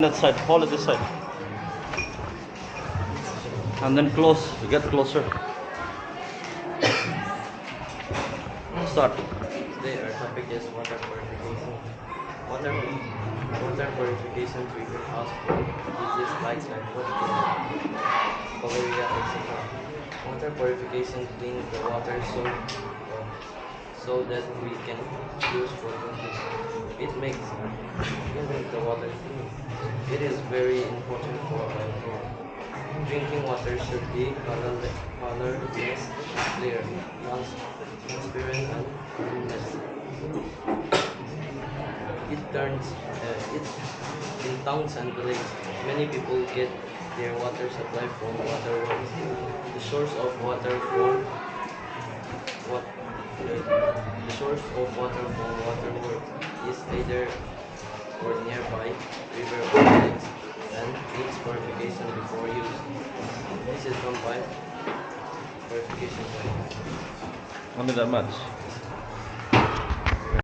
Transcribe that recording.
That side, follow this side. And then close, get closer. Start. Today our topic is water purification. Water purification prevents us from diseases like typhoid, cholera, etc. Water purification cleans the water so that we can use for drinking. It makes the water clean. It is very important for our health. Drinking water should be colorless, clear, transparent, and harmless. It in towns and villages. Many people get their water supply from water works. The source of water from what the source of water from water works is either or nearby river or lakes and needs purification before use. This is done by purification plant. Only that much.